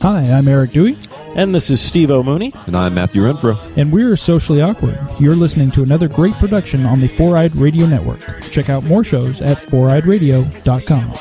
Hi, I'm Eric Dewey. And this is Steve O'Mooney. And I'm Matthew Renfro. And we're Socially Awkward. You're listening to another great production on the Four-Eyed Radio Network. Check out more shows at foureyedradio.com.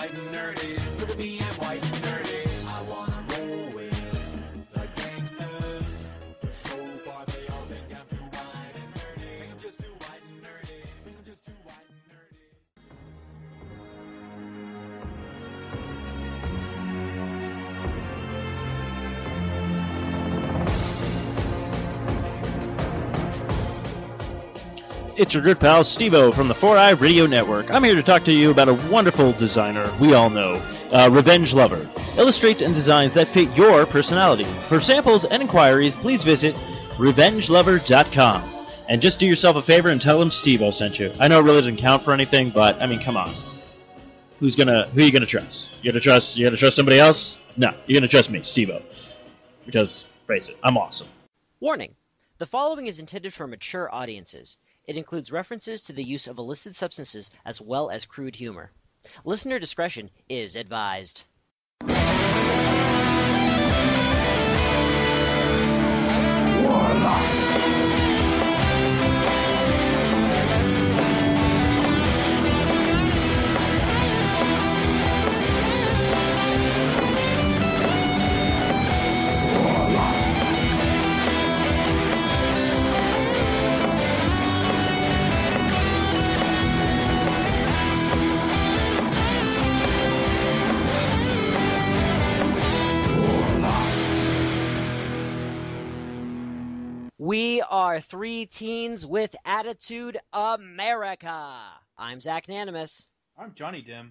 It's your good pal, Steve-O, from the Four-Eye Radio Network. I'm here to talk to you about a wonderful designer we all know, Revenge Lover. Illustrates and designs that fit your personality. For samples and inquiries, please visit revengelover.com. And just do yourself a favor and tell them Steve-O sent you. I know it really doesn't count for anything, but, I mean, come on. Who are you gonna trust? You gonna trust somebody else? No, you're gonna trust me, Steve-O. Because, face it, I'm awesome. Warning. The following is intended for mature audiences. It includes references to the use of illicit substances as well as crude humor. Listener discretion is advised. Warlocks. We are three teens with attitude America. I'm Zach Nanamus. I'm Jonnydem.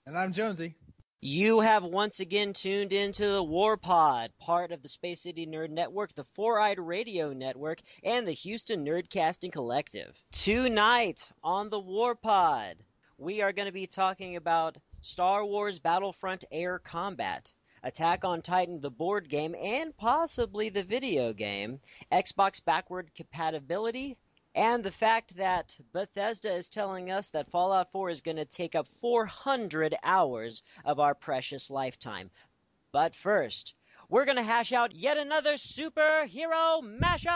And I'm Jonsey. You have once again tuned into the Warpod, part of the Space City Nerd Network, the Four-Eyed Radio Network, and the Houston Nerdcasting Collective. Tonight on the Warpod, we are going to be talking about Star Wars Battlefront Air Combat, Attack on Titan, the board game, and possibly the video game, Xbox backward compatibility, and the fact that Bethesda is telling us that Fallout 4 is going to take up 400 hours of our precious lifetime. But first, we're going to hash out yet another superhero mashup!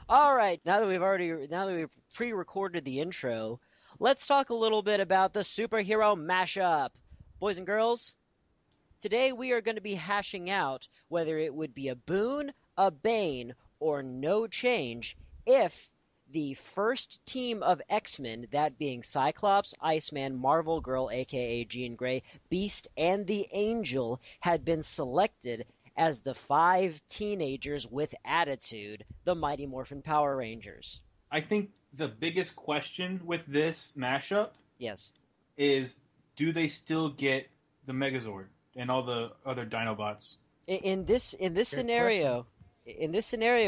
All right, now that we've pre-recorded the intro, let's talk a little bit about the superhero mashup. Boys and girls, today we are going to be hashing out whether it would be a boon, a bane, or no change if the first team of X-Men, that being Cyclops, Iceman, Marvel Girl, aka Jean Grey, Beast, and the Angel, had been selected as the 5 teenagers with attitude, the Mighty Morphin Power Rangers. I think the biggest question with this mashup is, do they still get the Megazord and all the other Dinobots? In this scenario,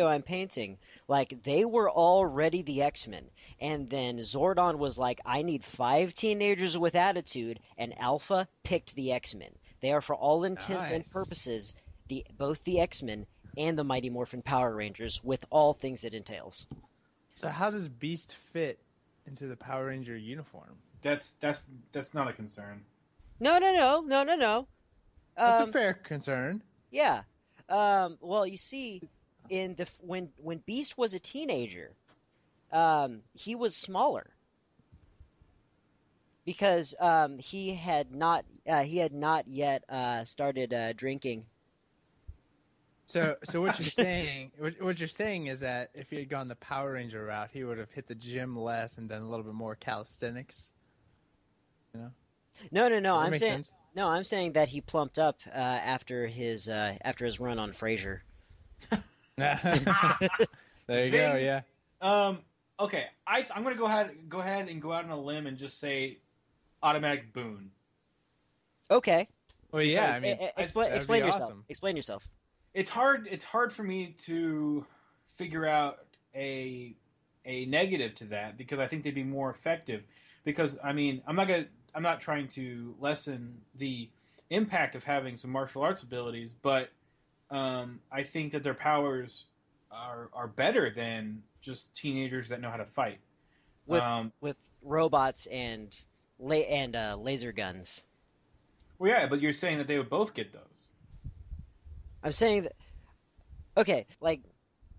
I'm painting like they were already the X-Men, and then Zordon was like, "I need 5 teenagers with attitude," and Alpha picked the X-Men. They are, for all intents and purposes, both the X-Men and the Mighty Morphin Power Rangers, with all things it entails. So how does Beast fit into the Power Ranger uniform? That's not a concern. No. That's a fair concern. Yeah. Well, you see, when Beast was a teenager, he was smaller because he had not yet started drinking. So what you're saying is that if he had gone the Power Ranger route, he would have hit the gym less and done a little bit more calisthenics. You know? No. I'm saying that he plumped up after his run on Frasier. There you go. Yeah. Okay. I'm gonna go ahead and go out on a limb and just say automatic boon. Okay. Well, yeah. So, I mean, explain yourself. Awesome. Explain yourself. It's hard for me to figure out a negative to that, because I think they'd be more effective. Because I mean, I'm not trying to lessen the impact of having some martial arts abilities, but I think that their powers are better than just teenagers that know how to fight. With robots and laser guns. Well, yeah, but you're saying that they would both get those. I'm saying that. Okay, like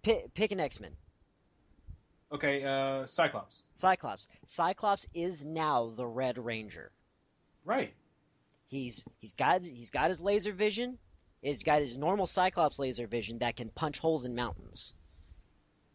pick an X-Men. Okay, Cyclops. Cyclops. Cyclops is now the Red Ranger. Right. He's got his laser vision. He's got his normal Cyclops laser vision that can punch holes in mountains.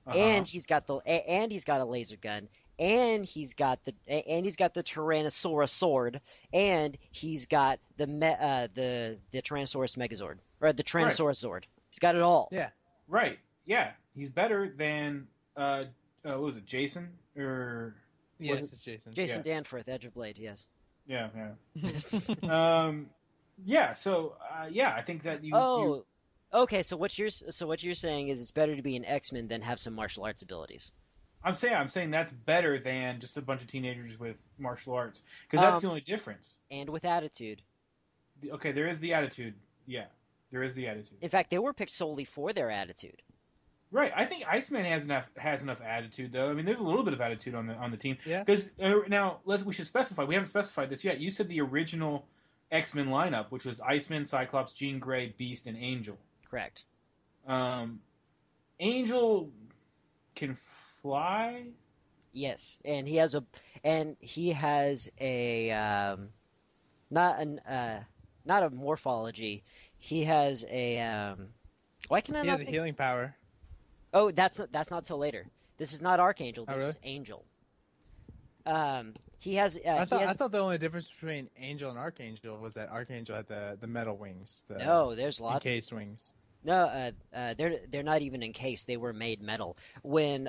And he's got a laser gun, and he's got the Tyrannosaurus sword, and he's got the Tyrannosaurus Megazord or the Tyrannosaurus Zord. He's got it all. Yeah. Right. Yeah. He's better than what was it, Jason or? Yes, it's Jason. Jason Danforth, Edge of Blade. Yes. Yeah. Yeah. So I think that you. Okay. So what you're saying is it's better to be an X-Men than have some martial arts abilities. I'm saying that's better than just a bunch of teenagers with martial arts, because that's the only difference. And with attitude. Okay, there is the attitude. Yeah, there is the attitude. In fact, they were picked solely for their attitude. Right. I think Iceman has enough attitude, though. I mean, there's a little bit of attitude on the team. Yeah. Because now we should specify. We haven't specified this yet. You said the original X-Men lineup, which was Iceman, Cyclops, Jean Grey, Beast, and Angel. Correct. Angel can fly. Yes, and he has a not a morphology. He has a why can I He not has a think... healing power. Oh, that's not till later. This is not Archangel. This really? is Angel. He has. I thought the only difference between Angel and Archangel was that Archangel had the metal wings. No, there's lots encased wings. No, they're not even encased. They were made metal. When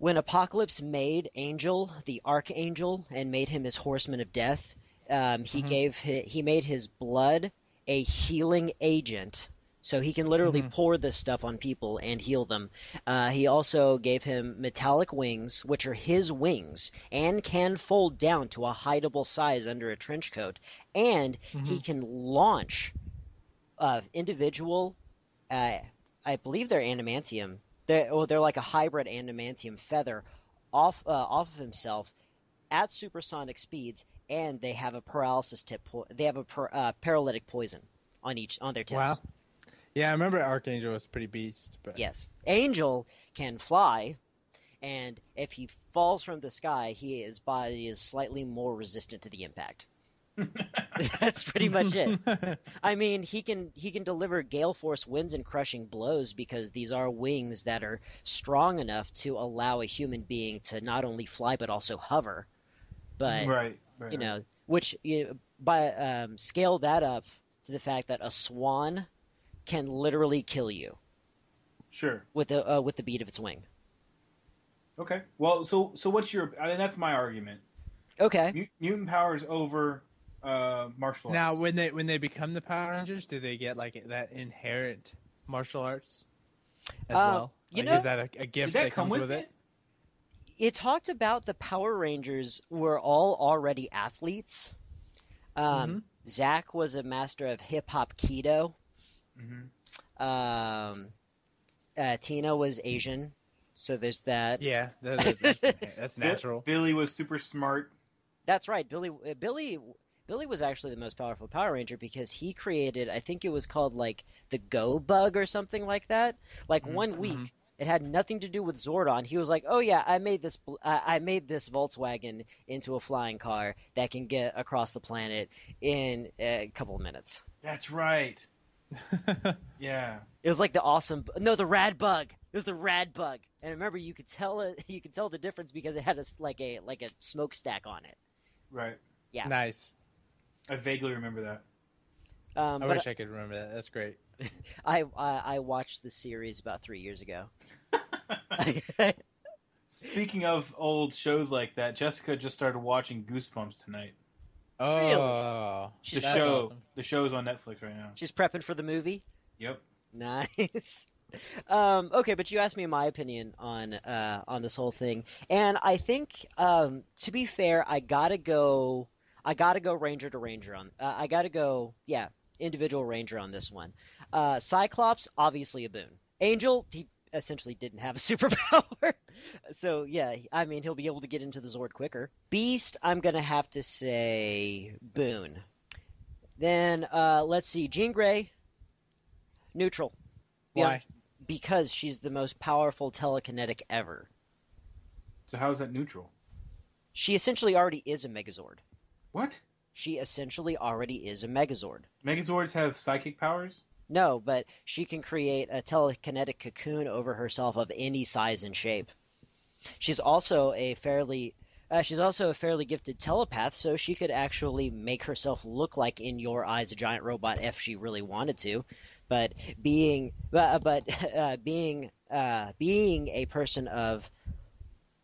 Apocalypse made Angel the Archangel and made him his Horseman of Death, he made his blood a healing agent, so he can literally pour this stuff on people and heal them. He also gave him metallic wings, which are his wings, and can fold down to a hideable size under a trench coat, and he can launch individual, I believe they're adamantium. They're like a hybrid adamantium feather off of himself at supersonic speeds, and they have a paralysis tip. They have a paralytic poison on their tips. Wow. Yeah, I remember Archangel was pretty beast. But... Yes, Angel can fly, and if he falls from the sky, his body is slightly more resistant to the impact. That's pretty much it. I mean, he can deliver gale force winds and crushing blows because these are wings that are strong enough to allow a human being to not only fly but also hover. But scale that up to the fact that a swan can literally kill you. Sure. With the beat of its wing. Okay. Well, so what's your? I mean, that's my argument. Okay. Mutant powers over martial arts. Now, when they become the Power Rangers, do they get like that inherent martial arts as well? Is that a gift that comes with it? It talked about the Power Rangers were all already athletes. Zach was a master of hip hop Keto. Tina was Asian, so there's that. Yeah, that's natural. Billy was super smart. That's right. Billy was actually the most powerful Power Ranger because he created, I think it was called like the Go Bug or something like that. Like 1 week, it had nothing to do with Zordon. He was like, "Oh yeah, I made this Volkswagen into a flying car that can get across the planet in a couple of minutes." That's right. Yeah. It was like the Rad Bug. It was the Rad Bug, and remember, you could tell the difference because it had a smokestack on it. Right. Yeah. Nice. I vaguely remember that. I wish I could remember that. That's great. I watched the series about 3 years ago. Speaking of old shows like that, Jessica just started watching Goosebumps tonight. Oh, really? Awesome. The show's on Netflix right now. She's prepping for the movie? Yep. Nice. Okay, but you asked me my opinion on this whole thing, and I think to be fair, I gotta go Ranger to Ranger on. I gotta go, individual Ranger on this one. Cyclops, obviously a boon. Angel, essentially didn't have a superpower. So yeah, I mean he'll be able to get into the Zord quicker. Beast, I'm gonna have to say Boone. Then let's see, Jean Grey, neutral. Why? Because she's the most powerful telekinetic ever. So how is that neutral? She essentially already is a Megazord. What? She essentially already is a Megazord. Megazords have psychic powers? No, but she can create a telekinetic cocoon over herself of any size and shape. She's also a fairly gifted telepath, so she could actually make herself look like, in your eyes, a giant robot if she really wanted to. But being a person of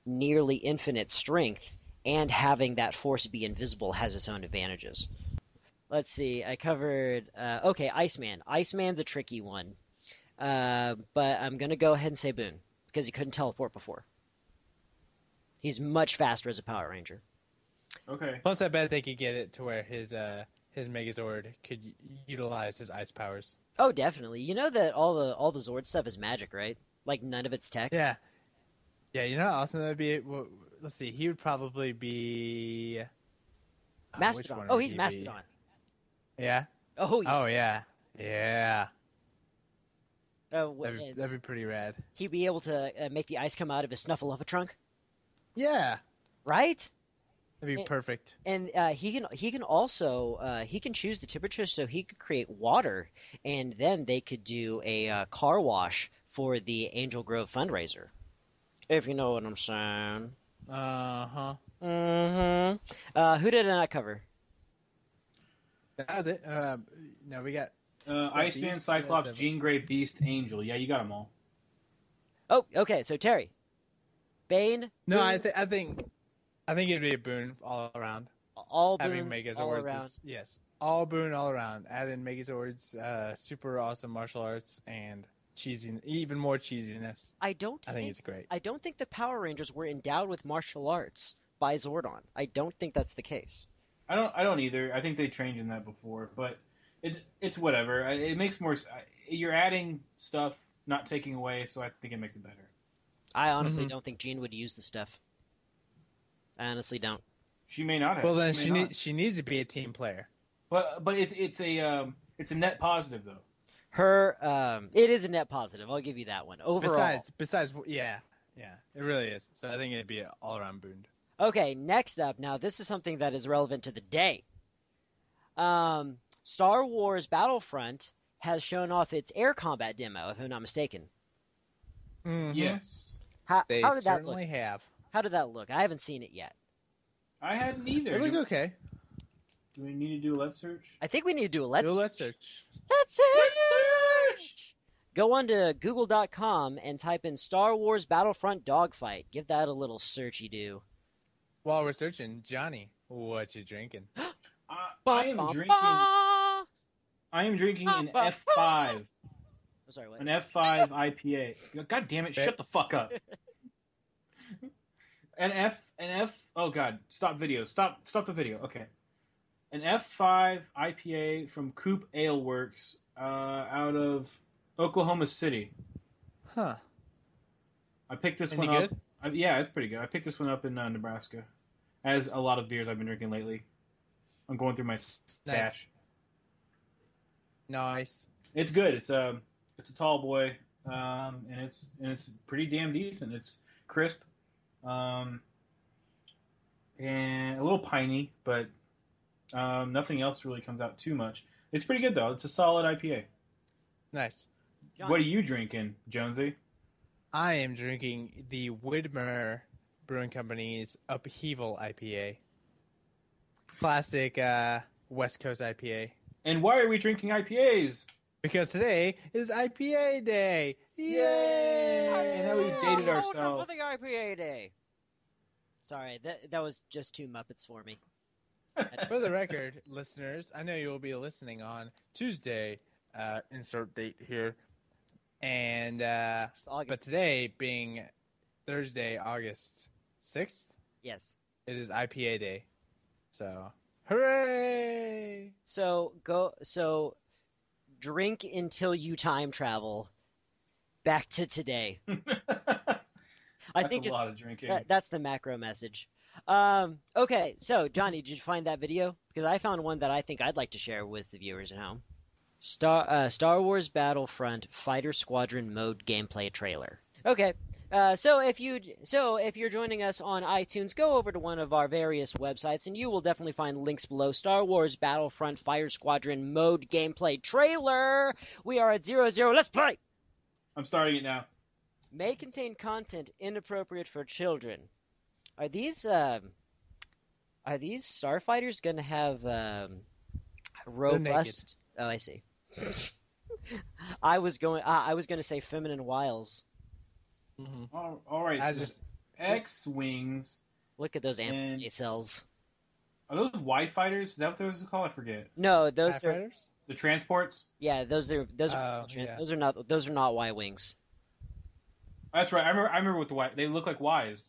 nearly infinite strength and having that force be invisible has its own advantages. Let's see, I covered... okay, Iceman. Iceman's a tricky one. But I'm going to go ahead and say Boone, because he couldn't teleport before. He's much faster as a Power Ranger. Okay. Plus, I bet they could get it to where his Megazord could utilize his ice powers. Oh, definitely. You know that all the Zord stuff is magic, right? Like, none of it's tech? Yeah. Yeah, you know how awesome that would be? Well, let's see, he would probably be... Mastodon. Oh, he's Mastodon. Yeah? Oh, yeah. Oh, yeah. Yeah. Oh, That'd be pretty rad. he'd be able to make the ice come out of his Snuffleupagus trunk, Yeah. right? That'd be perfect. And he can also he can choose the temperature, so he could create water, and then they could do a car wash for the Angel Grove fundraiser. If you know what I'm saying. Uh-huh. Mm-hmm. Who did I not cover? That was it. No, we got... Iceman, Beast, Cyclops, that's Jean Grey, Beast, Angel. Yeah, you got them all. Oh, okay. So Terry, Bane. No, Boone, I think it'd be a Boone all around. all Having Boones all Megazords around. yes. All Boone all around. Add in Megazords, super awesome martial arts, and even more cheesiness. I think it's great. I don't think the Power Rangers were endowed with martial arts by Zordon. I don't think that's the case. I don't either. I think they trained in that before, but it's whatever. It makes more. You're adding stuff, not taking away, so I think it makes it better. I honestly don't think Jean would use the stuff. I honestly don't. She may not have. Well, then she needs to be a team player. But it's a net positive though. It is a net positive. I'll give you that one. Overall. Besides, yeah, it really is. So I think it'd be an all-around Boone. Okay, next up. Now, this is something that is relevant to the day. Star Wars Battlefront has shown off its air combat demo, if I'm not mistaken. Mm-hmm. Yes. How They did that certainly look? have. How did that look? I haven't seen it yet. I hadn't either. It looked okay. Do we need to do a let's search? I think we need to do a let's search. Let's search! Go on to google.com and type in Star Wars Battlefront Dogfight. Give that a little searchy-do. While we're searching, Johnny, what you drinking? I am drinking an F5. I'm sorry, what? An F5 IPA. God damn it! Shut the fuck up. An F. Oh god! Stop video. Stop the video. Okay. An F5 IPA from Coop Ale Works, out of Oklahoma City. Huh. I picked this Any one good? up. Yeah, it's pretty good. I picked this one up in Nebraska, as a lot of beers I've been drinking lately. I'm going through my stash. Nice. It's good. It's a tall boy, and it's pretty damn decent. It's crisp, and a little piney, but nothing else really comes out too much. It's pretty good though. It's a solid IPA. Nice. John. What are you drinking, Jonsey? I am drinking the Widmer Brewing Company's Upheaval IPA. Classic West Coast IPA. And why are we drinking IPAs? Because today is IPA Day. Yay! And now we've dated Welcome ourselves. to the IPA Day. Sorry, that was just too Muppets for me. For the record, listeners, I know you will be listening on Tuesday, insert date here, and but today being Thursday, August 6th, Yes. it is IPA Day. So, hooray! So drink until you time travel, Back to today. I think a lot of drinking. That's the macro message. Okay, so Johnny, did you find that video? Because I found one that I think I'd like to share with the viewers at home. Star Wars Battlefront Fighter Squadron Mode gameplay trailer. Okay, so if you're joining us on iTunes, go over to one of our various websites, and you will definitely find links below. Star Wars Battlefront Fighter Squadron Mode gameplay trailer. We are at 0-0. Let's play. I'm starting it now. May contain content inappropriate for children. Are these starfighters going to have robust? Oh, I see. I was going to say feminine wiles. Mm-hmm. All right. X-wings. Look at those amp cells. Are those Y fighters? Is that what those are called? I forget. No, those TIE are fighters? The transports. Yeah, those are not Y wings. That's right. I remember with the Y. They look like Ys.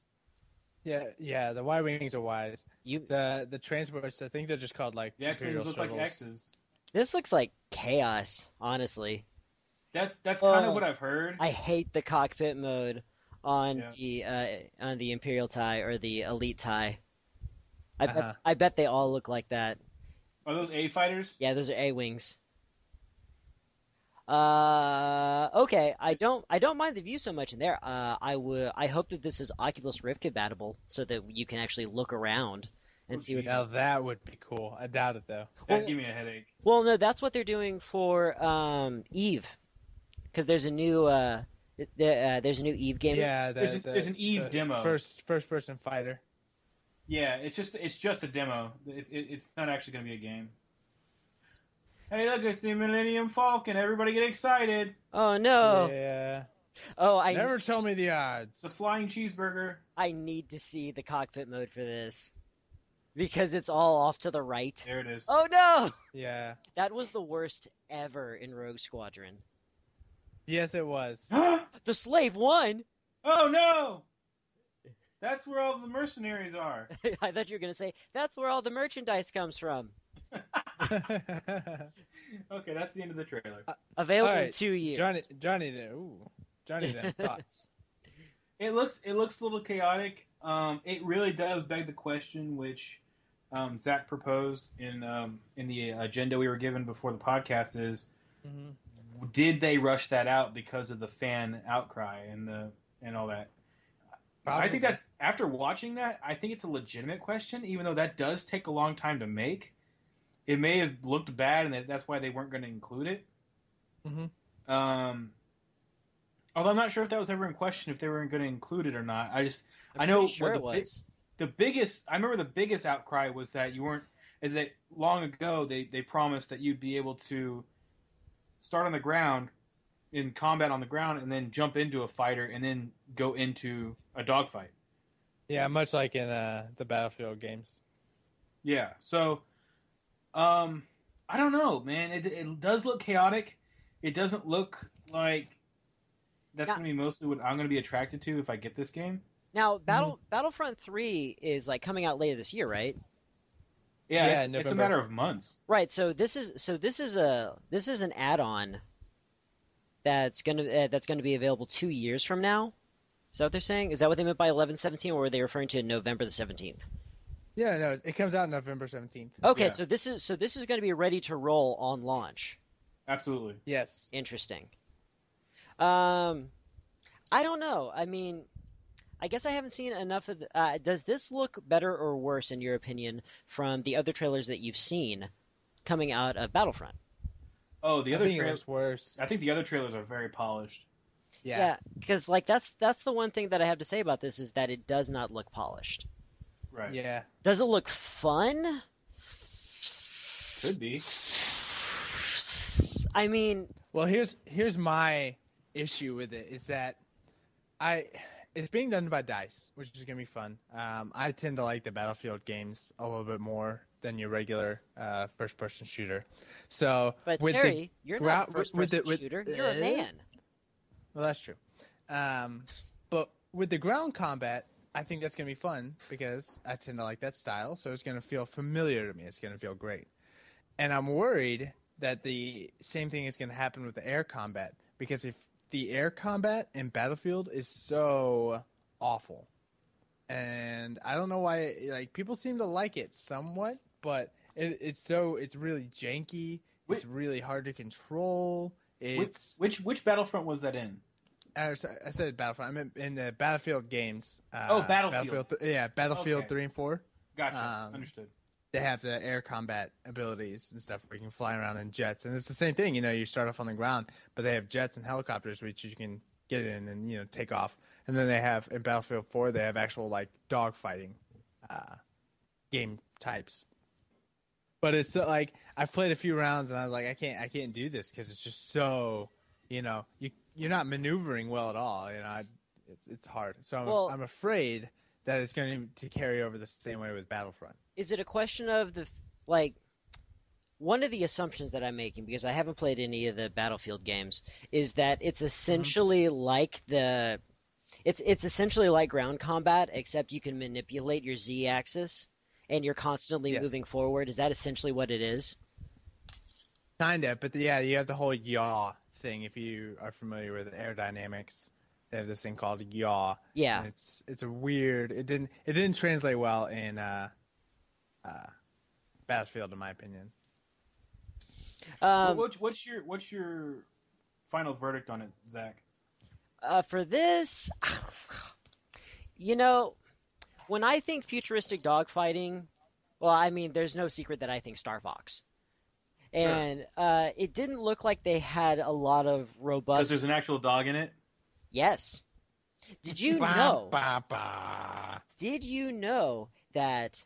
Yeah. The Y wings are Ys. You the transports, I think they're just called like the X-wings look like X's. This looks like chaos, honestly. That's kind of what I've heard. I hate the cockpit mode on the Imperial TIE or the Elite TIE. I bet they all look like that. Are those A fighters? Yeah, those are A wings. Okay, I don't mind the view so much in there. I hope that this is Oculus Rift compatible so that you can actually look around and see what's. Now that would be cool. I doubt it though. That'd give me a headache. Well, no, that's what they're doing for Eve, because there's a new Eve game. Yeah, there's an Eve demo. First person fighter. Yeah, it's just a demo. It's not actually going to be a game. Hey, look, it's the Millennium Falcon. Everybody get excited. Oh, no. Yeah. Oh, Never tell me the odds. The flying cheeseburger. I need to see the cockpit mode for this. Because it's all off to the right. There it is. Oh, no! Yeah. That was the worst ever in Rogue Squadron. Yes, it was. The slave won! Oh, no! That's where all the mercenaries are. I thought you were going to say, that's where all the merchandise comes from. Okay, that's the end of the trailer. Available in 2 years. Jonnydem, thoughts? It looks a little chaotic. It really does beg the question, which Zach proposed in the agenda we were given before the podcast is, did they rush that out because of the fan outcry and all that? Probably. I think that's, after watching that, I think it's a legitimate question, even though that does take a long time to make. It may have looked bad, and that's why they weren't going to include it. Mm-hmm. Although I'm not sure if that was ever in question, if they were going to include it or not. I know sure it was. I remember the biggest outcry was that you weren't, that long ago they promised that you'd be able to start on the ground, in combat on the ground, and then jump into a fighter, and then go into a dogfight. Yeah, much like in the Battlefield games. Yeah, so I don't know, man. It does look chaotic. It doesn't look like that's going to be mostly what I'm going to be attracted to if I get this game. Now, Battlefront 3 is like coming out later this year, right? Yeah, it's a matter of months. Right. So this is an add-on that's gonna be available 2 years from now. Is that what they're saying? Is that what they meant by 11/17, or were they referring to November the 17th? Yeah, no, it comes out November 17th. Okay, yeah. so this is going to be ready to roll on launch. Absolutely. Yes. Interesting. I don't know. I mean, I guess I haven't seen enough of does this look better or worse, in your opinion, from the other trailers that you've seen coming out of Battlefront? Oh, the other trailers worse. I think the other trailers are very polished. Yeah, because like that's the one thing that I have to say about this is that it does not look polished. Right. Yeah. Does it look fun? Could be. I mean, well, here's my issue with it is that it's being done by DICE, which is gonna be fun. I tend to like the Battlefield games a little bit more than your regular first-person shooter. So, but Terry, you're not a first-person shooter. You're a man. Well, that's true. But with the ground combat, I think that's going to be fun because I tend to like that style. So it's going to feel familiar to me. It's going to feel great. And I'm worried that the same thing is going to happen with the air combat because if the air combat in Battlefield is so awful. And I don't know why, like, people seem to like it somewhat, but it's really janky. It's really hard to control. Which Battlefront was that in? I said Battlefront. I meant in the Battlefield games. Battlefield. Battlefield 3 and 4. Gotcha. Understood. They have the air combat abilities and stuff where you can fly around in jets. And it's the same thing, you start off on the ground, but they have jets and helicopters which you can get in and, take off. And then they have, in Battlefield 4, they have actual, like, dogfighting game types. But it's like, I've played a few rounds and I was like, I can't do this because it's just so, you're not maneuvering well at all. It's hard. So I'm afraid that it's going to carry over the same way with Battlefront. Is it a question of one of the assumptions that I'm making, because I haven't played any of the Battlefield games, is that it's essentially like it's essentially like ground combat, except you can manipulate your Z-axis and you're constantly moving forward. Is that essentially what it is? Kind of, but you have the whole yaw thing. If you are familiar with aerodynamics, they have this thing called yaw. Yeah, and it's a weird. It didn't translate well in Battlefield, in my opinion. What's your final verdict on it, Zach? For this, when I think futuristic dogfighting, well, I mean, there's no secret that I think Star Fox. And it didn't look like they had a lot of robust... Because there's an actual dog in it? Yes. Did you know... Did you know that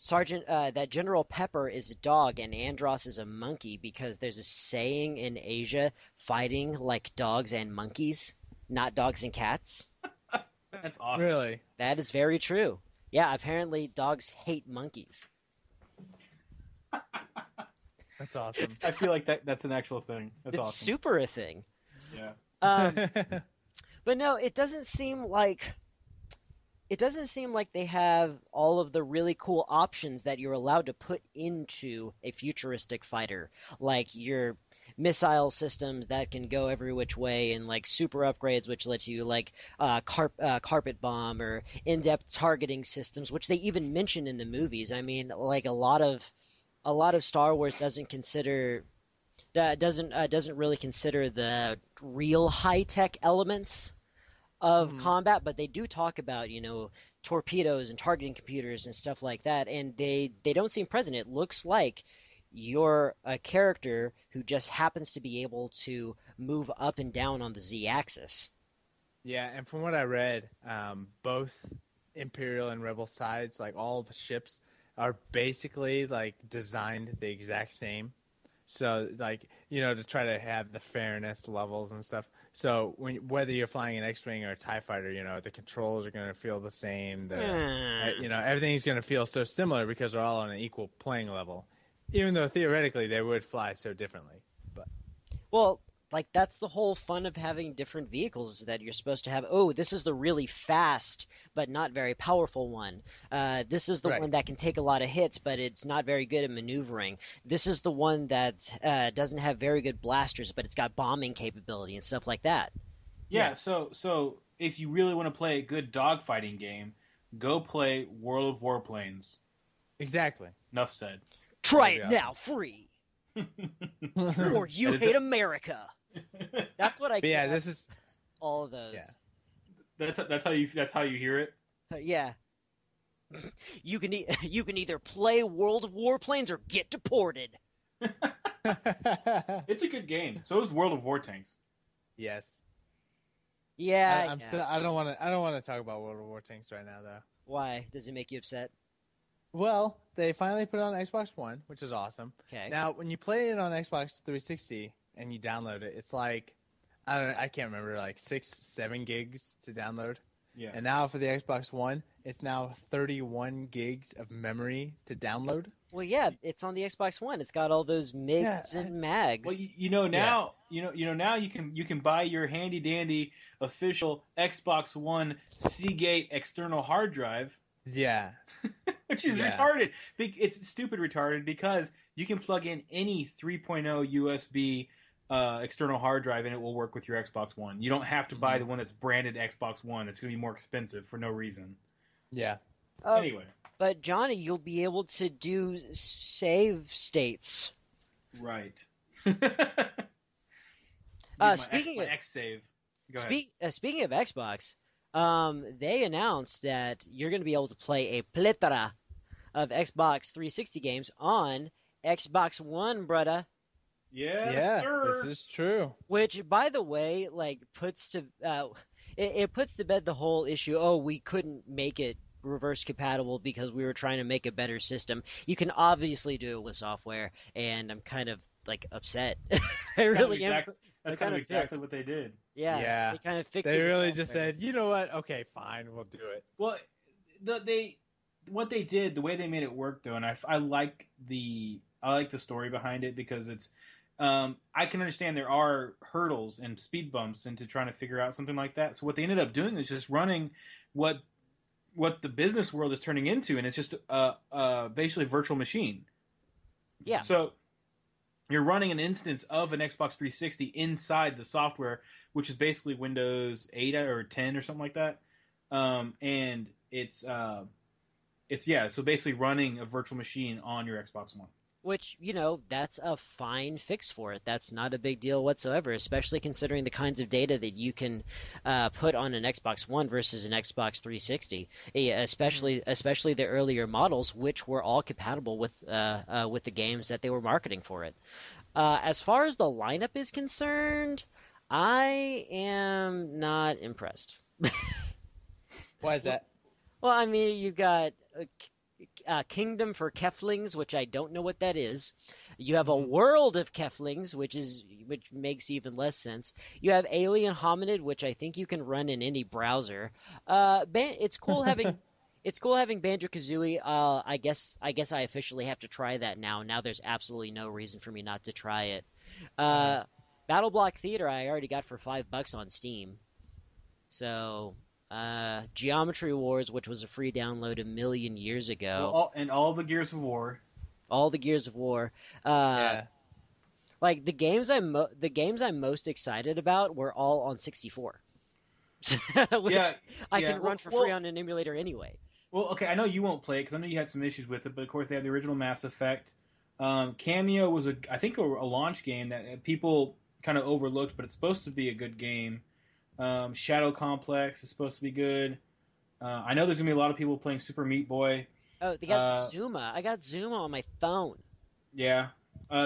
that General Pepper is a dog and Andros is a monkey because there's a saying in Asia, fighting like dogs and monkeys, not dogs and cats? That's awesome. Really? That is very true. Yeah, apparently dogs hate monkeys. That's awesome. I feel like that's an actual thing. That's awesome. It's super a thing. Yeah. But no, it doesn't seem like they have all of the really cool options that you're allowed to put into a futuristic fighter, like your missile systems that can go every which way, and like super upgrades which lets you like carpet bomb, or in-depth targeting systems, which they even mention in the movies. I mean, like a lot of Star Wars doesn't really consider the real high-tech elements of combat, but they do talk about, torpedoes and targeting computers and stuff like that, and they don't seem present. It looks like you're a character who just happens to be able to move up and down on the Z-axis. Yeah, and from what I read, both Imperial and Rebel sides, like all the ships, are basically like designed the exact same. So like, to try to have the fairness levels and stuff. So whether you're flying an X-Wing or a TIE fighter, the controls are going to feel the same. Everything's going to feel so similar because they're all on an equal playing level. Even though theoretically they would fly so differently. Well, like that's the whole fun of having different vehicles, that you're supposed to have. Oh, this is the really fast but not very powerful one. This is the one that can take a lot of hits, but it's not very good at maneuvering. This is the one that doesn't have very good blasters, but it's got bombing capability and stuff like that. Yeah. So if you really want to play a good dogfighting game, go play World of Warplanes. Exactly. Enough said. Try it now, free. Or you hate America. That's what I get. Yeah, this is all of those. Yeah. That's how you hear it. Yeah. You can either play World of Warplanes or get deported. It's a good game. So is World of War Tanks. Yes. Yeah. I don't want to talk about World of War Tanks right now, though. Why? Does it make you upset? Well, they finally put it on Xbox One, which is awesome. Okay. Now, when you play it on Xbox 360 and you download it, it's like, I can't remember, like 6-7 gigs to download. Yeah. And now for the Xbox One, it's now 31 gigs of memory to download. Well, yeah, it's on the Xbox One. It's got all those MIGs and MAGs. Well, now now you can buy your handy dandy official Xbox One Seagate external hard drive. Yeah. Which is retarded. It's stupid retarded because you can plug in any 3.0 USB external hard drive, and it will work with your Xbox One. You don't have to buy the one that's branded Xbox One. It's going to be more expensive for no reason. Yeah. Anyway. But Johnny, you'll be able to do save states. Right. Speaking of X save. Speaking of Xbox, they announced that you're going to be able to play a plethora of Xbox 360 games on Xbox One, brother. Yes, sir. This is true. Which, by the way, like puts to it puts to bed the whole issue. Oh, we couldn't make it reverse compatible because we were trying to make a better system. You can obviously do it with software, and I'm kind of like upset. I really am. That's kind of exactly what they did. Yeah. They kind of fixed it. They really just said, you know what? Okay, fine, we'll do it. Well, what they did, the way they made it work, though, and I like the story behind it because it's. I can understand there are hurdles and speed bumps into trying to figure out something like that. So what they ended up doing is just running what the business world is turning into, and it's just basically a virtual machine. Yeah. So you're running an instance of an Xbox 360 inside the software, which is basically Windows 8 or 10 or something like that. And it's so basically running a virtual machine on your Xbox One. Which, that's a fine fix for it. That's not a big deal whatsoever, especially considering the kinds of data that you can put on an Xbox One versus an Xbox 360, especially the earlier models, which were all compatible with the games that they were marketing for it. As far as the lineup is concerned, I am not impressed. Why is that? Well, I mean, you've got... Kingdom for Keflings, which I don't know what that is. You have a World of Keflings, which makes even less sense. You have Alien Hominid, which I think you can run in any browser. It's cool having Banjo-Kazooie. I guess I officially have to try that now. Now there's absolutely no reason for me not to try it. Battle Block Theater I already got for $5 on Steam. So. Geometry Wars, which was a free download a million years ago. And all the Gears of War. All the Gears of War. Like the games I'm most excited about were all on 64. Which I can run for free on an emulator anyway. Well, okay, I know you won't play it because I know you had some issues with it, but of course they have the original Mass Effect. Cameo was I think a launch game that people kind of overlooked, but it's supposed to be a good game. Shadow Complex is supposed to be good. I know there's going to be a lot of people playing Super Meat Boy. Oh, they got Zuma. I got Zuma on my phone. Yeah.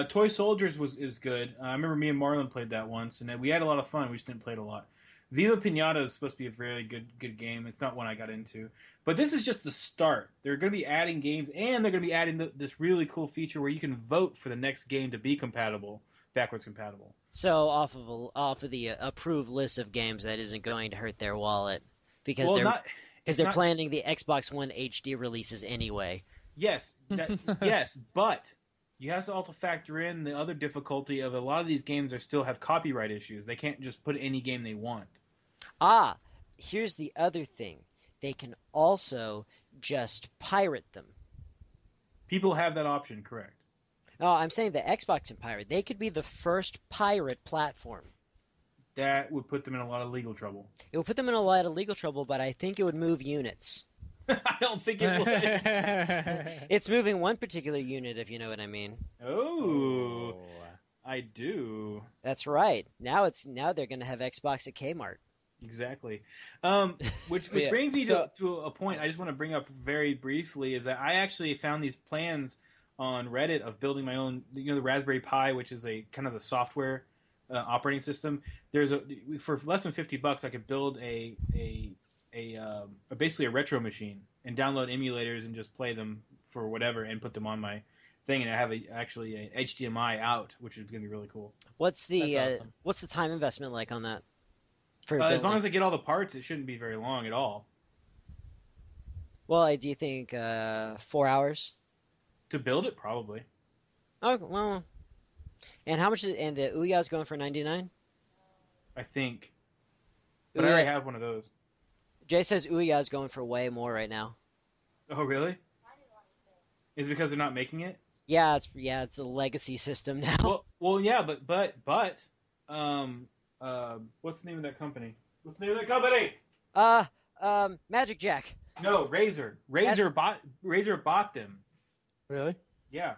Toy Soldiers is good. I remember me and Marlon played that once, and we had a lot of fun. We just didn't play it a lot. Viva Pinata is supposed to be a very good game. It's not one I got into. But this is just the start. They're going to be adding games, and they're going to be adding this really cool feature where you can vote for the next game to be backwards compatible. So off of the approved list of games, that isn't going to hurt their wallet because they're planning the Xbox One HD releases anyway. Yes, yes, but you have to also factor in the other difficulty of a lot of these games still have copyright issues. They can't just put any game they want. Here's the other thing: they can also just pirate them. People have that option, correct? Oh, I'm saying the Xbox can pirate. They could be the first pirate platform. That would put them in a lot of legal trouble. It would put them in a lot of legal trouble, but I think it would move units. I don't think it would. It's moving one particular unit, if you know what I mean. Oh, I do. That's right. Now they're going to have Xbox at Kmart. Exactly. Which brings me to a point I just want to bring up very briefly is that I actually found these plans on Reddit of building my own, the Raspberry Pi, which is a kind of the software operating system. For less than $50, I could build basically a retro machine and download emulators and just play them for whatever and put them on my thing. And I have actually a HDMI out, which is going to be really cool. What's the awesome. What's the time investment like on that? As long as I get all the parts, it shouldn't be very long at all. Well, do you think 4 hours? To build it, probably. Oh, well. And how much is and the Ouya's going for $99? I think. But I already have one of those. Jay says Ouya's going for way more right now. Oh, really? Is it because they're not making it? Yeah, it's a legacy system now. Well, yeah, but What's the name of that company? What's the name of that company? Magic Jack. No, Razer. Razer bought them. Really? Yeah.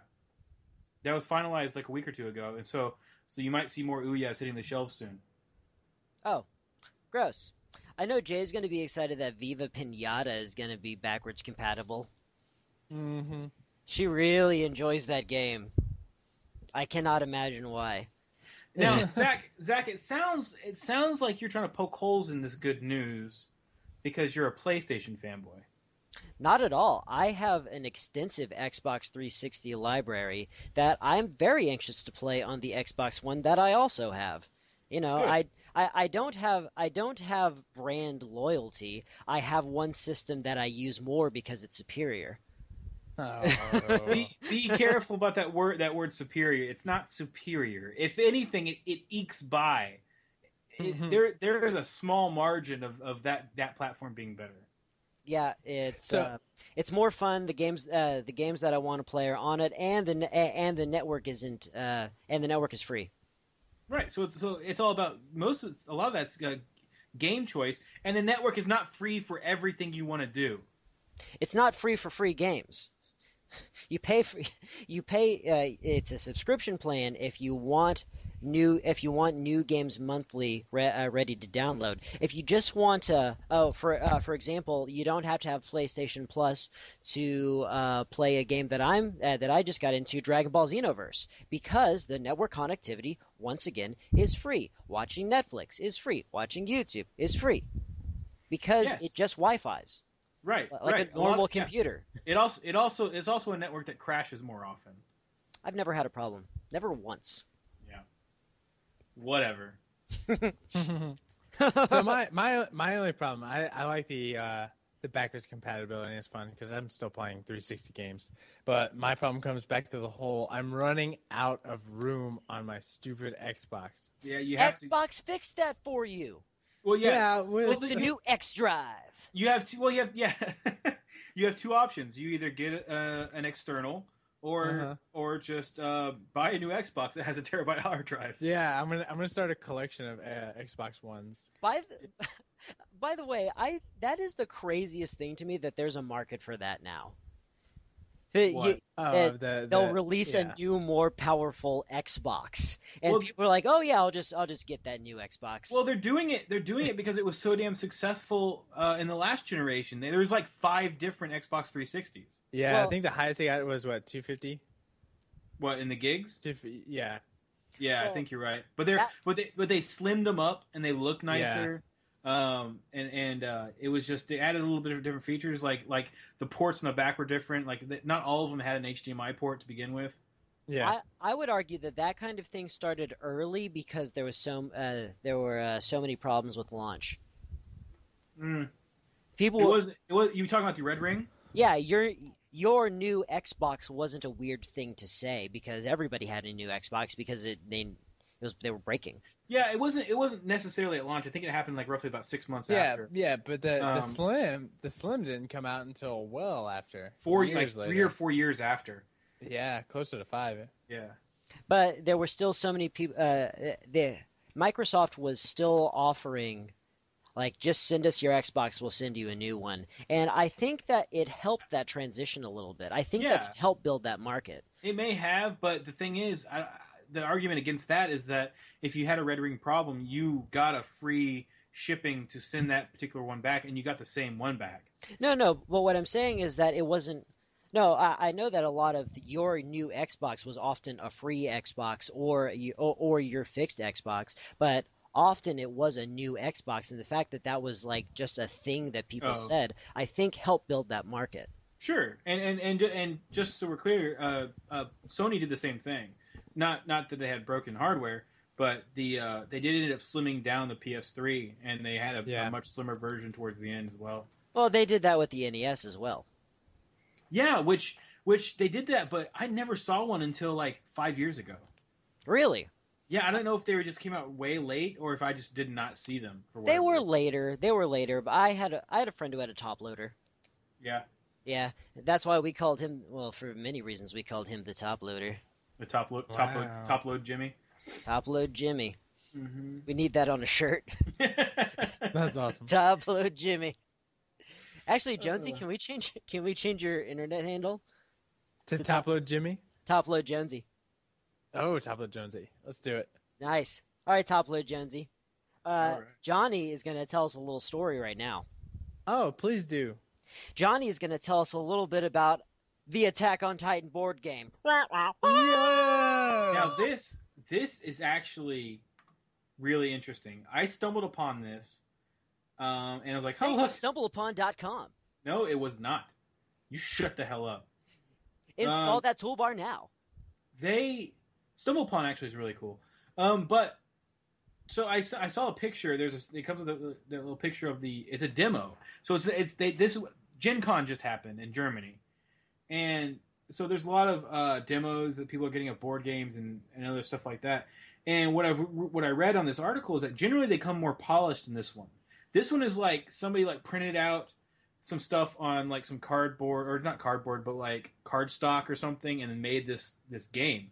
That was finalized like a week or two ago, and so you might see more Ouya's hitting the shelves soon. Oh, gross. I know Jay's going to be excited that Viva Pinata is going to be backwards compatible. Mm-hmm. She really enjoys that game. I cannot imagine why. Now, Zach, it sounds like you're trying to poke holes in this good news because you're a PlayStation fanboy. Not at all. I have an extensive Xbox 360 library that I'm very anxious to play on the Xbox One that I also have. You know, Good. I don't have brand loyalty. I have one system that I use more because it's superior. Oh. Be careful about that word superior. It's not superior. If anything, it ekes by. There is a small margin of that platform being better. Yeah, it's more fun. The games that I want to play are on it, and the network isn't and the network is free. Right. So it's all about a lot of that's game choice, and the network is not free for everything you want to do. It's not free for free games. You pay. It's a subscription plan if you want new games monthly ready to download. If you just want to, for example, you don't have to have PlayStation Plus to play a game that I just got into, Dragon Ball Xenoverse, because the network connectivity once again is free. Watching Netflix is free. Watching YouTube is free because Yes. it just Wi-Fi's. Right. Like a normal computer. Yeah. It's also a network that crashes more often. I've never had a problem. Never once. Yeah. Whatever. So my only problem, I like the backwards compatibility. It's fun because I'm still playing 360 games. But my problem comes back to the whole I'm running out of room on my stupid Xbox. Yeah, you have Xbox fixed that for you. Well, yeah. with The new X Drive. You have two. Well, you have two options. You either get an external, or just buy a new Xbox that has a terabyte hard drive. Yeah, I'm gonna start a collection of Xbox Ones. By the way, that is the craziest thing to me that there's a market for that now. What? They'll release a new, more powerful Xbox, and people are like, "Oh yeah, I'll just get that new Xbox." Well, they're doing it. They're doing it because it was so damn successful in the last generation. There was like 5 different Xbox 360s. Yeah, Well, I think the highest they got was what, 250. What, in the gigs? Yeah. Yeah, Well, I think you're right. But they slimmed them up and they look nicer. It was just they added a little bit of different features, like the ports in the back were different. Like not all of them had an HDMI port to begin with. Yeah. I would argue that kind of thing started early because there were so many problems with launch. People It was you talking about the Red Ring? Yeah, your new Xbox wasn't a weird thing to say because everybody had a new Xbox because they were breaking. Yeah, it wasn't necessarily at launch. I think it happened like roughly about 6 months after. Yeah, but the Slim didn't come out until well after. 3 or 4 years after. Yeah, closer to 5. Yeah. But there were still so many people. Microsoft was still offering, like, just send us your Xbox, we'll send you a new one. And I think that it helped that transition a little bit. I think that it helped build that market. It may have, but the thing is, the argument against that is that if you had a Red Ring problem, you got a free shipping to send that particular one back, and you got the same one back. No, but what I'm saying is that it wasn't. No, I know that a lot of your new Xbox was often a free Xbox or your fixed Xbox, but often it was a new Xbox, and the fact that was like just a thing that people said, I think helped build that market. Sure, and just so we're clear, Sony did the same thing. Not that they had broken hardware, but they did end up slimming down the PS3, and they had a much slimmer version towards the end as well. Well, they did that with the NES as well. Yeah, which they did that, but I never saw one until like 5 years ago. Really? Yeah, I don't know if they just came out way late or if I just did not see them. They were later, but I had a friend who had a top loader. Yeah. Yeah, that's why we called him. Well, for many reasons, we called him the top loader. The top load Jimmy. Top load Jimmy. Mm-hmm. We need that on a shirt. That's awesome. Top Load Jimmy. Actually, Jonesy, can we change your internet handle To Top Load Jimmy? Top Load Jonesy? Oh, Top Load Jonesy. Let's do it. Nice. All right, Top Load Jonesy. All right. Johnny is going to tell us a little story right now. Oh, please do. Johnny is going to tell us a little bit about the Attack on Titan board game. Yeah! Now this is actually really interesting. I stumbled upon this, and I was like, "Oh, Thanks to StumbleUpon.com. No, it was not. You shut the hell up. Install that toolbar now. StumbleUpon actually is really cool. But so I saw a picture. It comes with the little picture of it's a demo. So this Gen Con just happened in Germany, and so there's a lot of demos that people are getting of board games and other stuff like that. And what I read on this article is that generally they come more polished than this one. This one is like somebody like printed out some stuff on like some cardboard, or not cardboard, but like cardstock or something, and then made this game.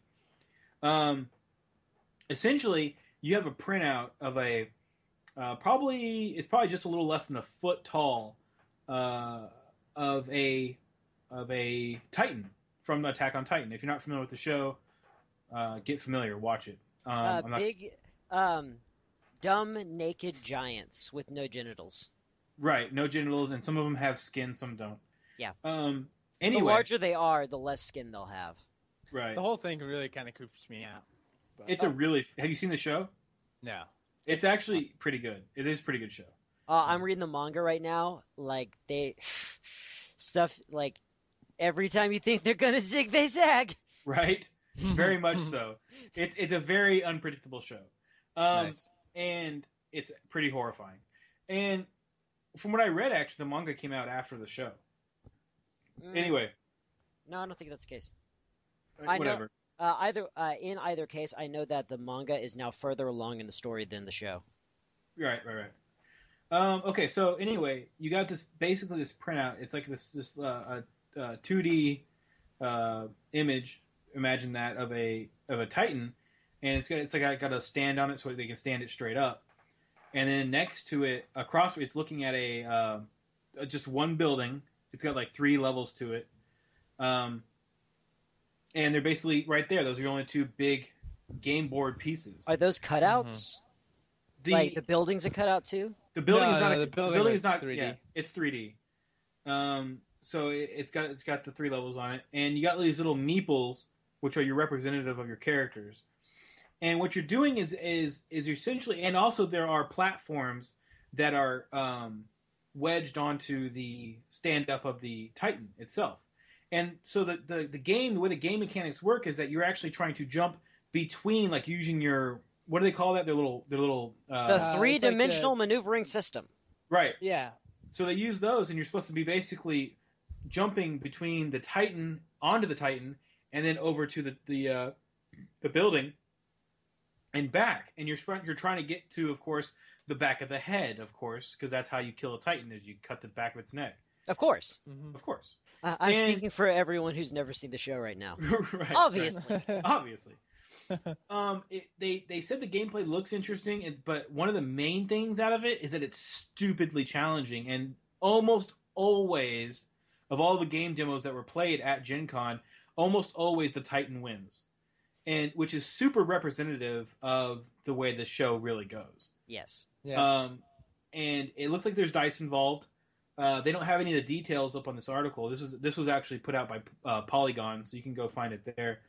Essentially, you have a printout of it's probably just a little less than a foot tall, of a Titan from Attack on Titan. If you're not familiar with the show, get familiar, watch it. Dumb naked giants with no genitals. Right, no genitals, and some of them have skin, some don't. Yeah. Anyway, the larger they are, the less skin they'll have. Right. The whole thing really kind of creeps me out. But, Have you seen the show? No. It's actually pretty good. It is a pretty good show. I'm reading the manga right now. Like stuff like every time you think they're gonna zig, they zag. Right. Very much so. It's a very unpredictable show. Nice. And it's pretty horrifying. And from what I read, actually, the manga came out after the show. Anyway. No, I don't think that's the case. Whatever. In either case, I know that the manga is now further along in the story than the show. Right. Okay, so anyway, you got this printout. It's like this 2D image. Imagine that of a Titan, and it's got a stand on it so they can stand it straight up. And then next to it, across, it's looking at just one building. It's got like 3 levels to it. And they're basically right there. Those are your only 2 big game board pieces. Are those cutouts? Like the buildings are cut out too? The building is not. The building is not 3D. Yeah, it's 3D. So it's got the 3 levels on it, and you got these little meeples, which are your representative of your characters. And what you're doing is essentially, and also there are platforms that are wedged onto the stand-up of the Titan itself. And so the way the game mechanics work is that you're actually trying to jump between, like using your, what do they call that? Their little the 3-dimensional maneuvering system. Right. Yeah. So they use those, and you're supposed to be basically jumping between the Titan onto the Titan, and then over to the building and back. And you're trying to get to, of course, the back of the head, of course, because that's how you kill a Titan, is you cut the back of its neck. Of course. Mm-hmm. Of course. I'm speaking for everyone who's never seen the show right now. Right. Obviously. Right. Obviously. They said the gameplay looks interesting, but one of the main things out of it is that it's stupidly challenging, and almost always, of all the game demos that were played at Gen Con, almost always the Titan wins, and which is super representative of the way the show really goes. Yes. Yeah. And it looks like there's dice involved. They don't have any of the details up on this article. This was actually put out by Polygon, so you can go find it there.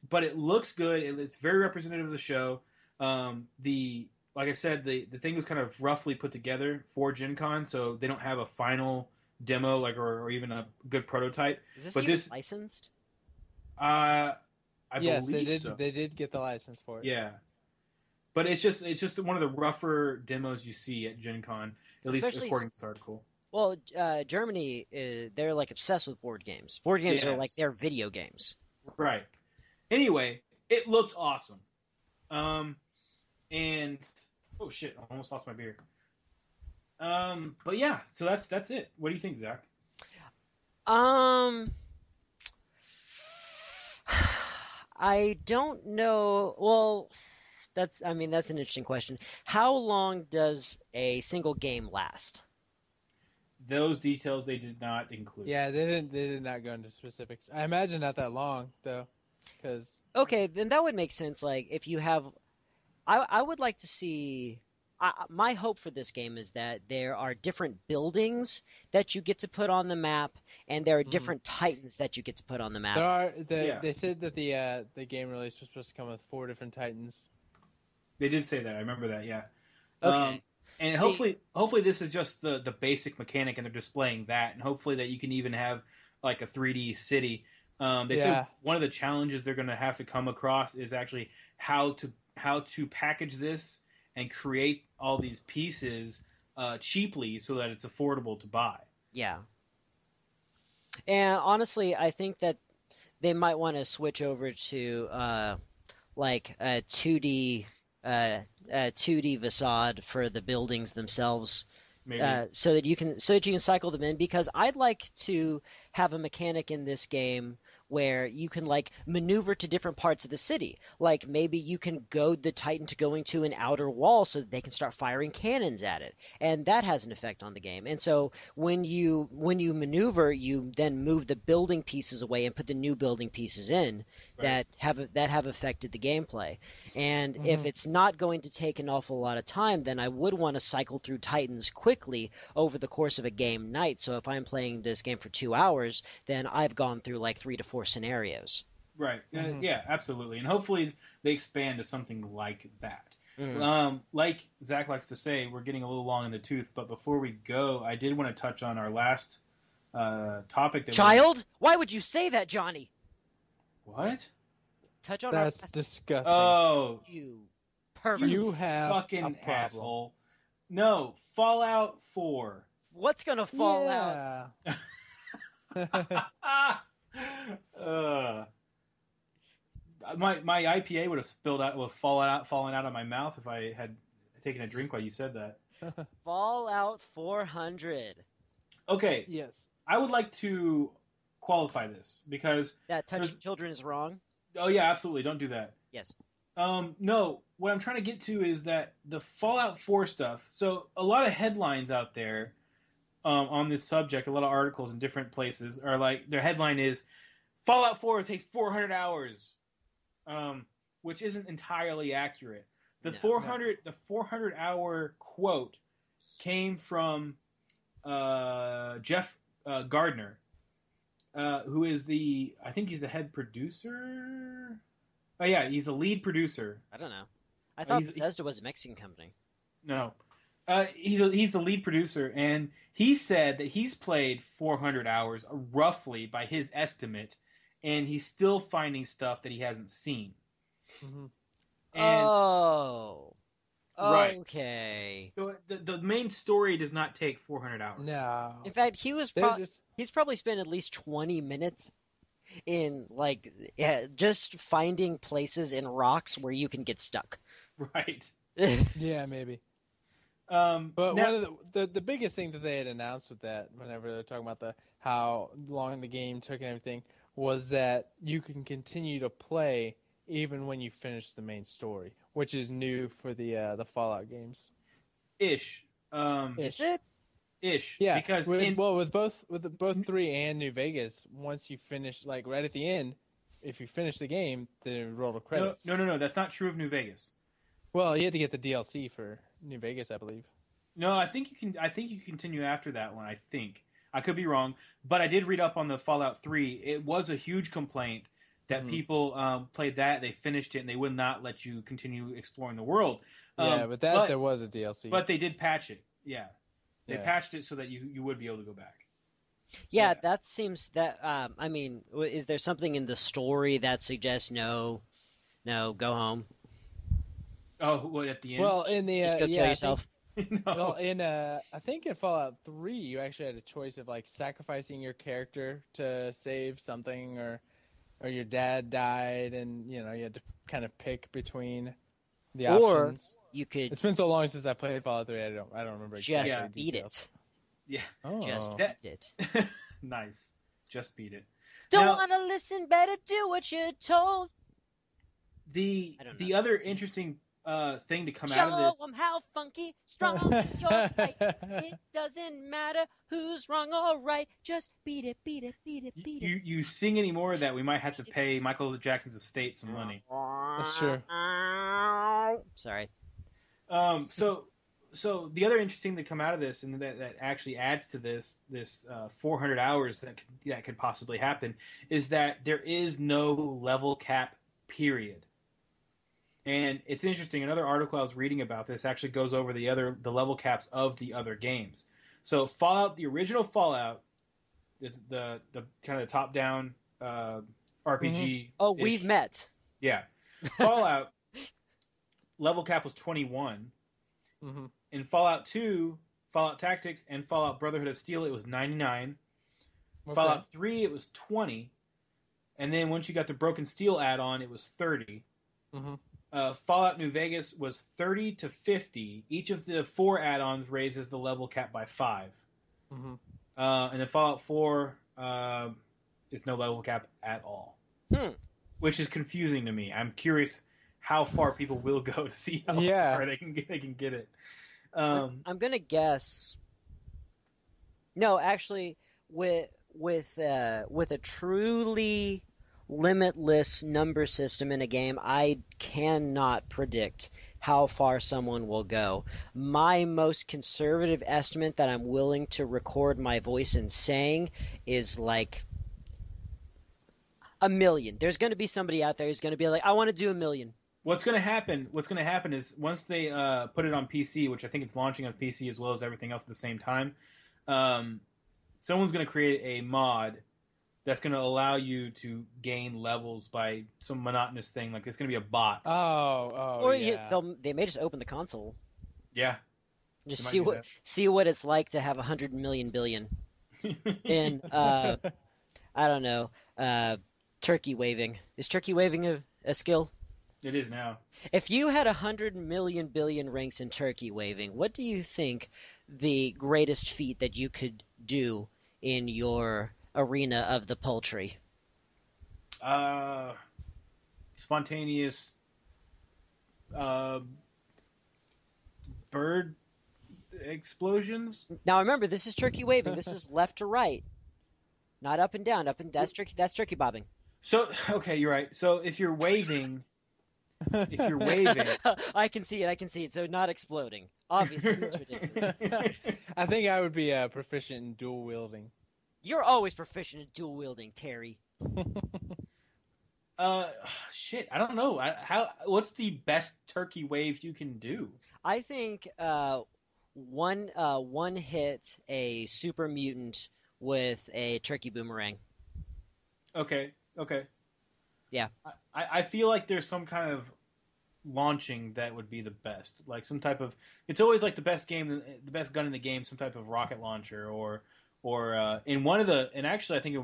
But it looks good. It's very representative of the show. Like I said, the thing was kind of roughly put together for Gen Con, so they don't have a final demo or even a good prototype. Is this but even licensed? I yes, believe they did. so. They did get the license for it. Yeah, but it's just one of the rougher demos you see at Gen Con, at least according to this article. Well, Germany, they're like obsessed with board games. Board games are like their video games. Right. Anyway, it looks awesome. And oh shit, I almost lost my beer. But yeah, so that's it. What do you think, Zach? I don't know. Well, That's an interesting question. How long does a single game last? Those details they did not include. Yeah, they did not go into specifics. I imagine not that long though, because Okay, then that would make sense. Like if you have, I would like to see. My hope for this game is that there are different buildings that you get to put on the map, and there are different titans that you get to put on the map. They said that the game release was supposed to come with 4 different titans. They did say that. I remember that. Yeah. Okay. And hopefully this is just the basic mechanic, and they're displaying that, and hopefully that you can even have like a 3D city. They said one of the challenges they're going to have to come across is actually how to package this and create all these pieces cheaply so that it's affordable to buy. Yeah. And honestly, I think that they might want to switch over to like a 2D facade for the buildings themselves. Maybe. So that you can cycle them in, because I'd like to have a mechanic in this game where you can like maneuver to different parts of the city. Like maybe you can goad the Titan to going to an outer wall so that they can start firing cannons at it, and that has an effect on the game. And so when you maneuver, you then move the building pieces away and put the new building pieces in that have affected the gameplay. And if it's not going to take an awful lot of time, then I would want to cycle through Titans quickly over the course of a game night. So if I'm playing this game for 2 hours, then I've gone through like 3 to 4 scenarios. Right. Yeah, absolutely. And hopefully they expand to something like that. Like Zach likes to say, we're getting a little long in the tooth, but before we go, I did want to touch on our last topic. Child? Why would you say that, Johnny? What? Touch on That's disgusting. Oh, you pervert. You have fucking a problem. asshole. No, Fallout 4. What's gonna fall out? My IPA would have fallen out of my mouth if I had taken a drink while you said that. Fallout 400. Okay. Yes. I would like to qualify this because that touching children is wrong. Oh yeah, absolutely. Don't do that. Yes. No, what I'm trying to get to is that the Fallout 4 stuff. So a lot of headlines out there on this subject, a lot of articles in different places are like, their headline is Fallout 4 takes 400 hours, which isn't entirely accurate. The 400 hour quote came from Jeff Gardner, who is I think he's the head producer. Oh yeah, he's the lead producer. I don't know. I thought Bethesda was a Mexican company. No. He's the lead producer, and he said that he's played 400 hours, roughly, by his estimate, and he's still finding stuff that he hasn't seen. Mm-hmm. And, right. Okay. So the main story does not take 400 hours. No. In fact, he's probably spent at least 20 minutes in just finding places in rocks where you can get stuck. Right. Yeah, maybe. But one of the biggest thing that they had announced with that, whenever they're talking about how long the game took and everything, was that you can continue to play even when you finish the main story, which is new for the Fallout games. Ish. Is it? Ish. Yeah. Because with both 3 and New Vegas, once you finish, like right at the end, if you finish the game, then roll the credits. No. That's not true of New Vegas. Well, you had to get the DLC for New Vegas, I believe. No, I think you can. I think you can continue after that one. I think I could be wrong, but I did read up on the Fallout 3. It was a huge complaint that people played that, they finished it, and they would not let you continue exploring the world. But there was a DLC. But they did patch it. Yeah, they patched it so that you would be able to go back. Yeah, that seems that. I mean, is there something in the story that suggests no, go home? Oh, what at the end? Well, in the just go kill yourself. No. Well, I think in Fallout 3, you actually had a choice of like sacrificing your character to save something, or your dad died, and you had to kind of pick between the options. Or you could. It's been so long since I played Fallout 3, I don't remember exactly just beat details. it. Yeah, just beat it. Nice, just beat it. Don't want to listen, better do what you're told. The other interesting thing to come Show out of this. them how funky, strong is your fight. It doesn't matter who's wrong or right. Just beat it, beat it, beat it, beat it. You sing any more of that, we might have to pay Michael Jackson's estate some money. That's true. Sorry. So the other interesting thing to come out of this, and that actually adds to this 400 hours that could possibly happen, is that there is no level cap, period. And it's interesting. Another article I was reading about this actually goes over the level caps of the other games. So Fallout, the original Fallout, is the kind of the top down RPG. Mm-hmm. Oh, we've met. Yeah, Fallout level cap was 21. Mm-hmm. In Fallout 2, Fallout Tactics, and Fallout Brotherhood of Steel, it was 99. Okay. Fallout 3, it was 20. And then once you got the Broken Steel add-on, it was 30. Mm-hmm. Fallout New Vegas was 30 to 50. Each of the 4 add-ons raises the level cap by 5. Mm-hmm. And then Fallout 4 is no level cap at all. Which is confusing to me. I'm curious how far people will go to see how far they can get it. I'm gonna guess. No, actually, with a truly limitless number system in a game, I cannot predict how far someone will go. My most conservative estimate that I'm willing to record my voice in saying is like 1 million. There's going to be somebody out there who's going to be like, I want to do 1 million. What's going to happen is once they put it on PC, which I think it's launching on PC as well as everything else at the same time, someone's going to create a mod that's going to allow you to gain levels by some monotonous thing. Like, it's going to be a bot. Or they may just open the console. Yeah. Just see what it's like to have 100 million billion in, I don't know, turkey waving. Is turkey waving a skill? It is now. If you had 100 million billion ranks in turkey waving, what do you think the greatest feat that you could do in your arena of the poultry? Spontaneous bird explosions. Now remember, this is turkey waving. This is left to right, not up and down. That's turkey bobbing. So okay, you're right. So if you're waving. I can see it. So not exploding. Obviously, it's ridiculous. I think I would be proficient in dual wielding. You're always proficient in dual wielding, Terry. Shit, I don't know. What's the best turkey wave you can do? I think one hit a super mutant with a turkey boomerang. Okay. Yeah. I feel like there's some kind of launching that would be the best. Like some type of... It's always like the best gun in the game, some type of rocket launcher or in one of the... And actually, I think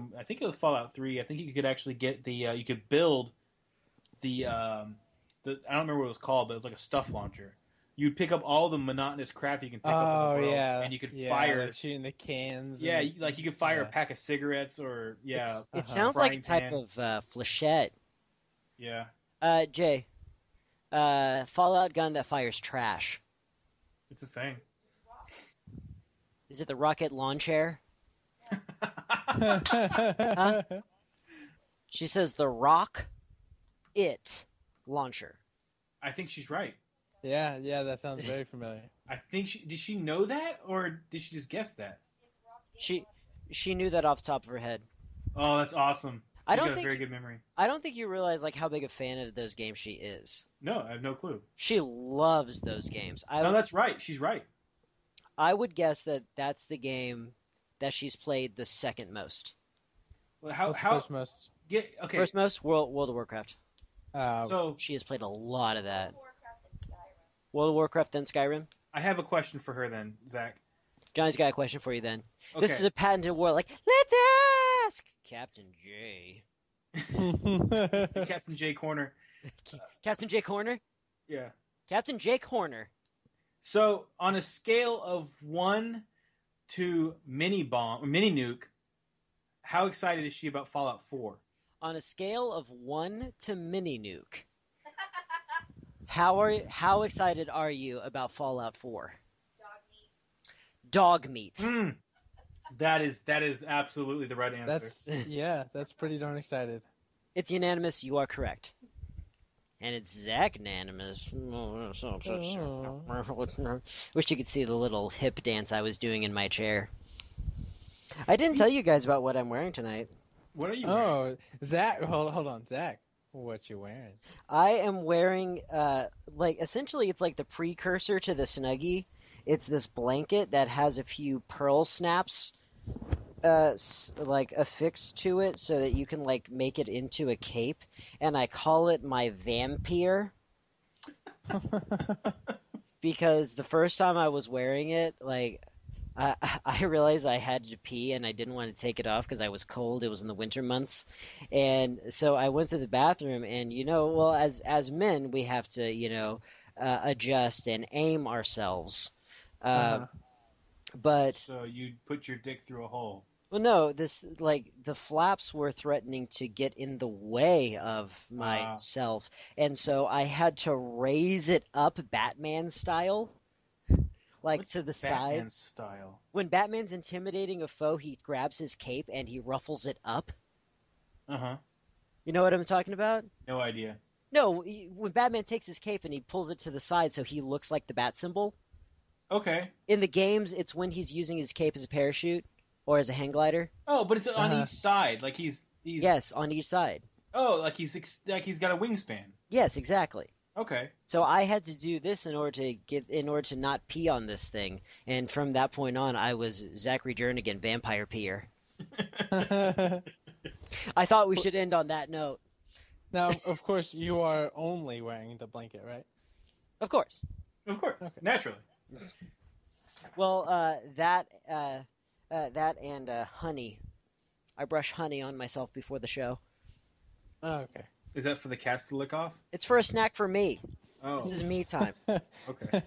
it was Fallout 3. I think you could actually get the... you could build the... I don't remember what it was called, but it was like a stuff launcher. You'd pick up all the monotonous crap you can pick up in the world, and you could fire... Like shooting the cans. Yeah, you could fire a pack of cigarettes or... Yeah. It sounds like a type of flechette. Yeah. Jay, Fallout gun that fires trash. It's a thing. Is it the rocket lawn chair? Huh? She says the rock it launcher. I think she's right. Yeah, that sounds very familiar. I think did she know that, or did she just guess that? She knew that off the top of her head. Oh, that's awesome. She's got a very good memory. I don't think you realize like how big a fan of those games she is. No, I have no clue. She loves those games. No, that's right. She's right. I would guess that that's the game that she's played the second most. Well, how first most? First most World of Warcraft. So she has played a lot of that. World of Warcraft, then Skyrim. I have a question for her then, Zach. Johnny's got a question for you then. Okay. This is a patented war. Like, let's ask Captain J. Captain J Corner. Captain J Corner? Yeah. Captain J Corner. So, on a scale of 1 to mini nuke, how excited is she about Fallout 4? On a scale of 1 to mini nuke, How excited are you about Fallout 4? Dog meat. That is absolutely the right answer. That's pretty darn excited. It's unanimous. You are correct. And it's Zach Nanamus. Wish you could see the little hip dance I was doing in my chair. I didn't tell you guys about what I'm wearing tonight. What are you wearing? Oh, Zach, hold on, Zach. What you wearing? I am wearing, essentially it's like the precursor to the Snuggie. It's this blanket that has a few pearl snaps, affixed to it so that you can, make it into a cape. And I call it my vampire. Because the first time I was wearing it, I realized I had to pee and I didn't want to take it off because I was cold. It was in the winter months. And so I went to the bathroom and, as men, we have to, adjust and aim ourselves. But so you put your dick through a hole. Well, no, the flaps were threatening to get in the way of myself. And so I had to raise it up Batman style. What's to the Batman sides. Style? When Batman's intimidating a foe, he grabs his cape and he ruffles it up. Uh-huh. You know what I'm talking about? No idea. No, when Batman takes his cape and he pulls it to the side so he looks like the bat symbol. Okay. In the games, it's when he's using his cape as a parachute or as a hang glider. Oh, but it's on each side, he's. Yes, on each side. Oh, he's got a wingspan. Yes, exactly. Okay. So I had to do this in order to not pee on this thing, and from that point on, I was Zachary Jernigan, vampire peer. I thought we should end on that note. Now, of course, you are only wearing the blanket, right? Of course. Of course. Okay. Naturally. Well, that and honey. I brush honey on myself before the show. Oh, okay. Is that for the cast to lick off? It's for a snack for me. Oh. This is me time. Okay.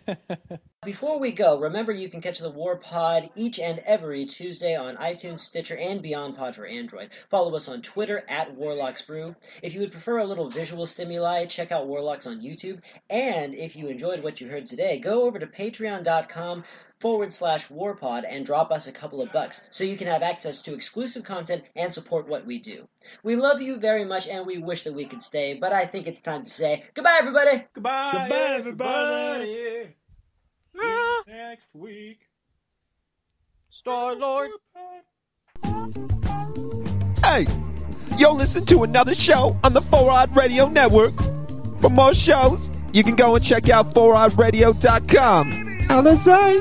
Before we go, remember you can catch the Warpod each and every Tuesday on iTunes, Stitcher, and Beyond Pod for Android. Follow us on Twitter at Warlocks Brew. If you would prefer a little visual stimuli, check out Warlocks on YouTube. And if you enjoyed what you heard today, go over to patreon.com/Warpod and drop us a couple of bucks so you can have access to exclusive content and support what we do. We love you very much and we wish that we could stay, but I think it's time to say goodbye, everybody! Goodbye, everybody! Next week. Star-Lord! Hey! You'll listen to another show on the 4-Odd Radio Network. For more shows, you can go and check out 4oddradio.com. How they say?